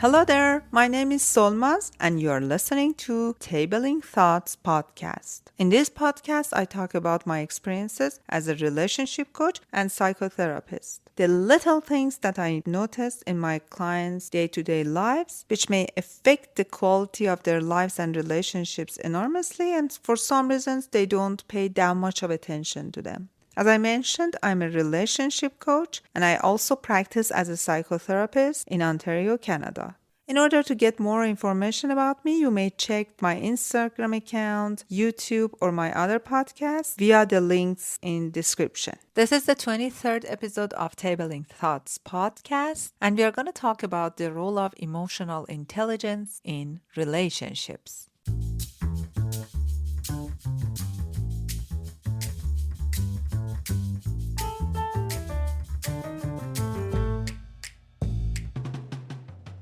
Hello there, my name is Solmaz and you are listening to Tabling Thoughts podcast. In this podcast, I talk about my experiences as a relationship coach and psychotherapist. The little things that I noticed in my clients' day-to-day lives, which may affect the quality of their lives and relationships enormously, and for some reasons, they don't pay that much of attention to them. As I mentioned, I'm a relationship coach and I also practice as a psychotherapist in Ontario, Canada. In order to get more information about me, you may check my Instagram account, YouTube, or my other podcasts via the links in description. This is the 23rd episode of Tabling Thoughts podcast, and we are going to talk about the role of emotional intelligence in relationships.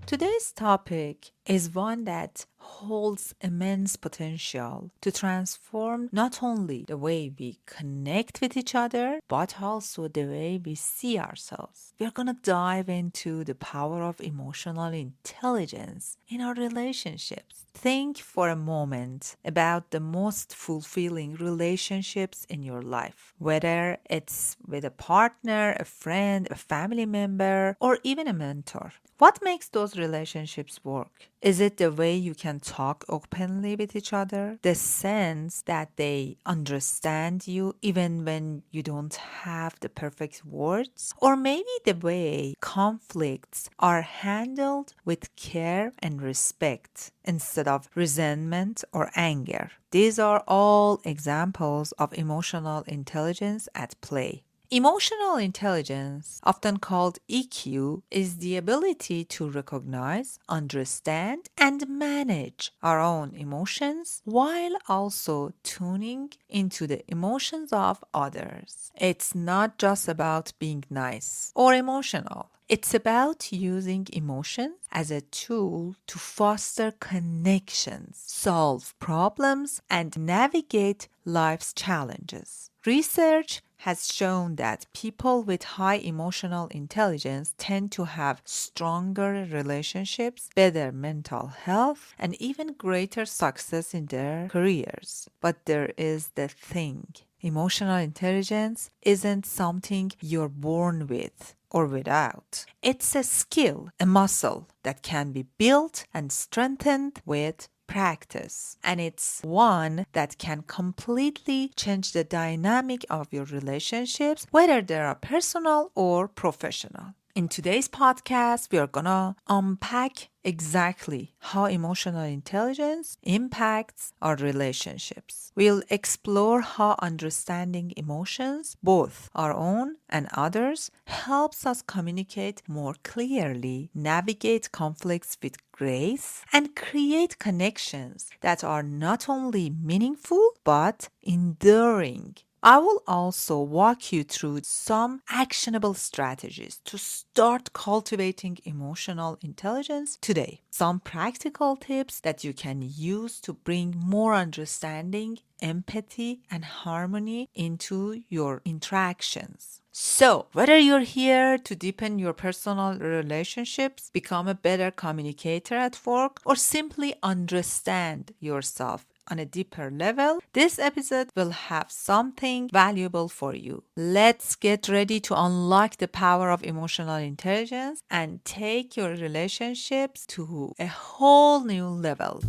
Today's topic is one that holds immense potential to transform not only the way we connect with each other, but also the way we see ourselves. We're going to dive into the power of emotional intelligence in our relationships. Think for a moment about the most fulfilling relationships in your life, whether it's with a partner, a friend, a family member, or even a mentor. What makes those relationships work? Is it the way you can talk openly with each other? The sense that they understand you even when you don't have the perfect words? Or maybe the way conflicts are handled with care and respect instead of resentment or anger. These are all examples of emotional intelligence at play. Emotional intelligence, often called EQ, is the ability to recognize, understand, and manage our own emotions while also tuning into the emotions of others. It's not just about being nice or emotional. It's about using emotions as a tool to foster connections, solve problems, and navigate life's challenges. Research has shown that people with high emotional intelligence tend to have stronger relationships, better mental health, and even greater success in their careers. But there is the thing. Emotional intelligence isn't something you're born with or without. It's a skill, a muscle that can be built and strengthened with practice. And it's one that can completely change the dynamic of your relationships, whether they are personal or professional. In today's podcast, we are gonna unpack exactly how emotional intelligence impacts our relationships. We'll explore how understanding emotions, both our own and others, helps us communicate more clearly, navigate conflicts with grace, and create connections that are not only meaningful but enduring. I will also walk you through some actionable strategies to start cultivating emotional intelligence today. Some practical tips that you can use to bring more understanding, empathy, and harmony into your interactions. So, whether you're here to deepen your personal relationships, become a better communicator at work, or simply understand yourself on a deeper level, this episode will have something valuable for you. Let's get ready to unlock the power of emotional intelligence and take your relationships to a whole new level.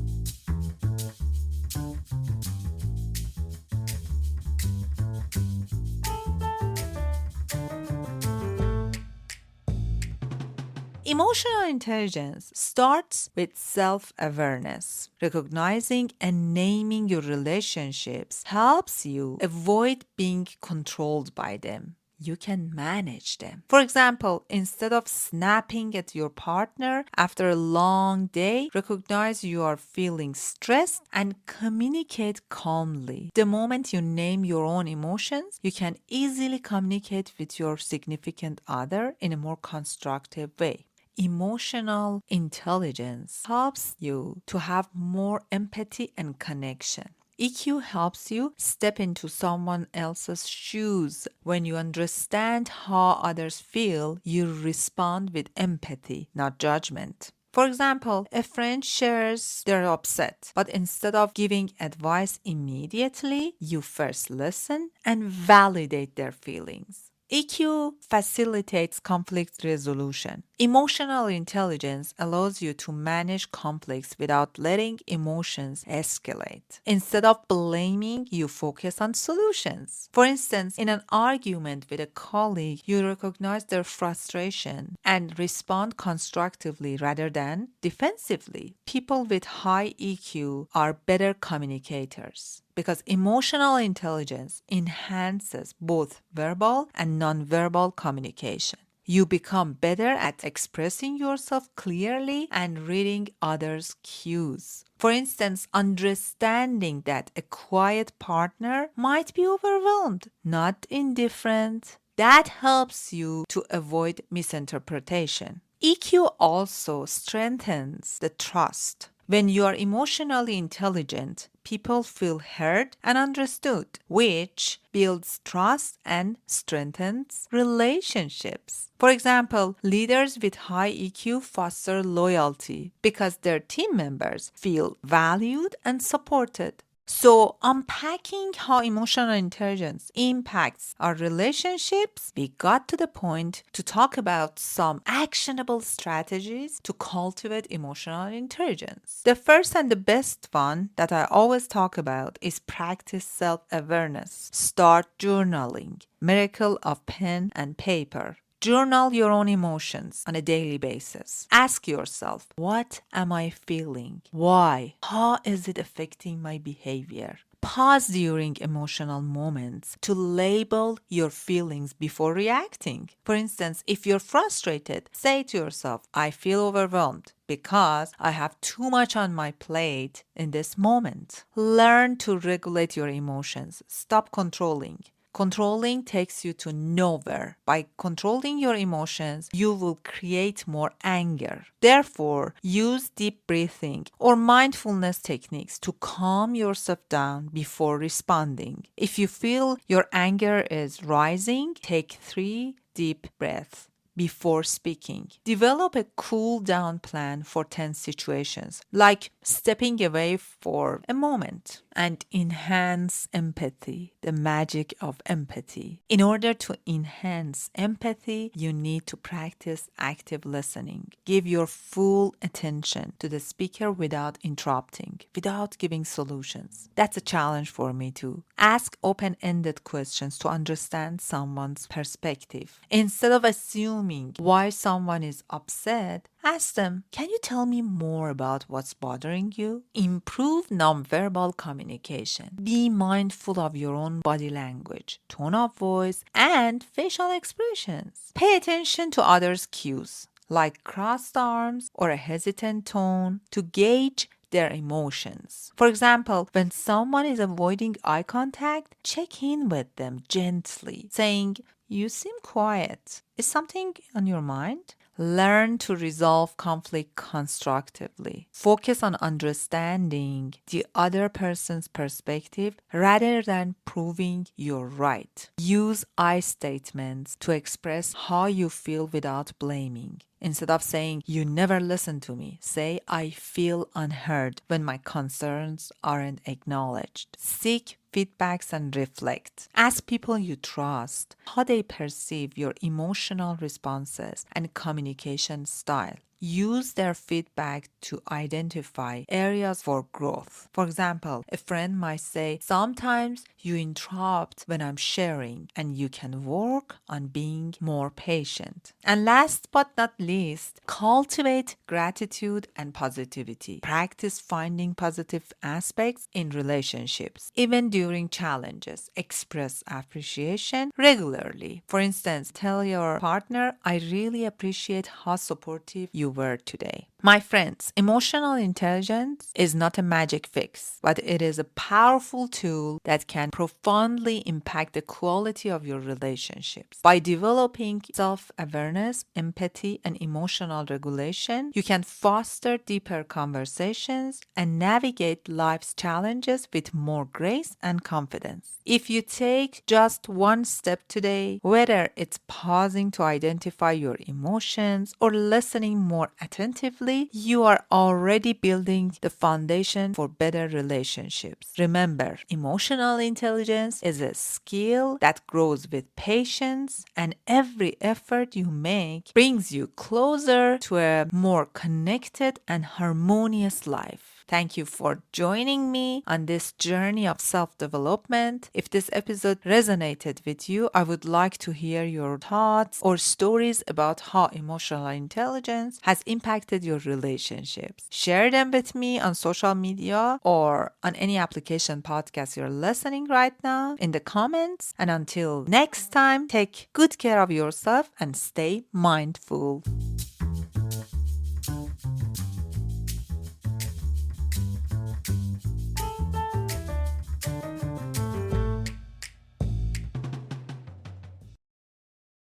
Emotional intelligence starts with self-awareness. Recognizing and naming your relationships helps you avoid being controlled by them. You can manage them. For example, instead of snapping at your partner after a long day, recognize you are feeling stressed and communicate calmly. The moment you name your own emotions, you can easily communicate with your significant other in a more constructive way. Emotional intelligence helps you to have more empathy and connection. EQ helps you step into someone else's shoes. When you understand how others feel, you respond with empathy, not judgment. For example, a friend shares they're upset, but instead of giving advice immediately, you first listen and validate their feelings. EQ facilitates conflict resolution. Emotional intelligence allows you to manage conflicts without letting emotions escalate. Instead of blaming, you focus on solutions. For instance, in an argument with a colleague, you recognize their frustration and respond constructively rather than defensively. People with high EQ are better communicators because emotional intelligence enhances both verbal and nonverbal communication. You become better at expressing yourself clearly and reading others' cues. For instance, understanding that a quiet partner might be overwhelmed, not indifferent. That helps you to avoid misinterpretation. EQ also strengthens the trust. When you are emotionally intelligent, people feel heard and understood, which builds trust and strengthens relationships. For example, leaders with high EQ foster loyalty because their team members feel valued and supported. So, unpacking how emotional intelligence impacts our relationships, we got to the point to talk about some actionable strategies to cultivate emotional intelligence. The first and the best one that I always talk about is practice self awareness. Start journaling. Miracle of pen and paper. Journal your own emotions on a daily basis. Ask yourself, what am I feeling? Why? How is it affecting my behavior? Pause during emotional moments to label your feelings before reacting. For instance, if you're frustrated, say to yourself, I feel overwhelmed because I have too much on my plate in this moment. Learn to regulate your emotions. Stop controlling. Controlling takes you to nowhere. By controlling your emotions, you will create more anger. Therefore, use deep breathing or mindfulness techniques to calm yourself down before responding. If you feel your anger is rising, take 3 deep breaths before speaking. Develop a cool down plan for tense situations, like stepping away for a moment, and enhance empathy, the magic of empathy. In order to enhance empathy, you need to practice active listening. Give your full attention to the speaker without interrupting, without giving solutions. That's a challenge for me too. Ask open-ended questions to understand someone's perspective. Instead of assuming why someone is upset, ask them, can you tell me more about what's bothering you? Improve nonverbal communication. Be mindful of your own body language, tone of voice, and facial expressions. Pay attention to others' cues, like crossed arms or a hesitant tone, to gauge their emotions. For example, when someone is avoiding eye contact, check in with them gently, saying, you seem quiet. Is something on your mind? Learn to resolve conflict constructively. Focus on understanding the other person's perspective rather than proving you're right. Use I statements to express how you feel without blaming. Instead of saying, you never listen to me, say, I feel unheard when my concerns aren't acknowledged. Seek feedbacks and reflect. Ask people you trust how they perceive your emotional responses and communication style. Use their feedback to identify areas for growth. For example, a friend might say, sometimes you interrupt when I'm sharing, and you can work on being more patient. And last but not least, cultivate gratitude and positivity. Practice finding positive aspects in relationships. Even during challenges, express appreciation regularly. For instance, tell your partner, I really appreciate how supportive you were today. My friends, emotional intelligence is not a magic fix, but it is a powerful tool that can profoundly impact the quality of your relationships. By developing self-awareness, empathy, and emotional regulation, you can foster deeper conversations and navigate life's challenges with more grace and confidence. If you take just one step today, whether it's pausing to identify your emotions or listening more attentively, early, you are already building the foundation for better relationships. Remember, emotional intelligence is a skill that grows with patience, and every effort you make brings you closer to a more connected and harmonious life. Thank you for joining me on this journey of self development. If this episode resonated with you, I would like to hear your thoughts or stories about how emotional intelligence has impacted your relationships. Share them with me on social media or on any application podcast you're listening right now in the comments. And until next time, take good care of yourself and stay mindful.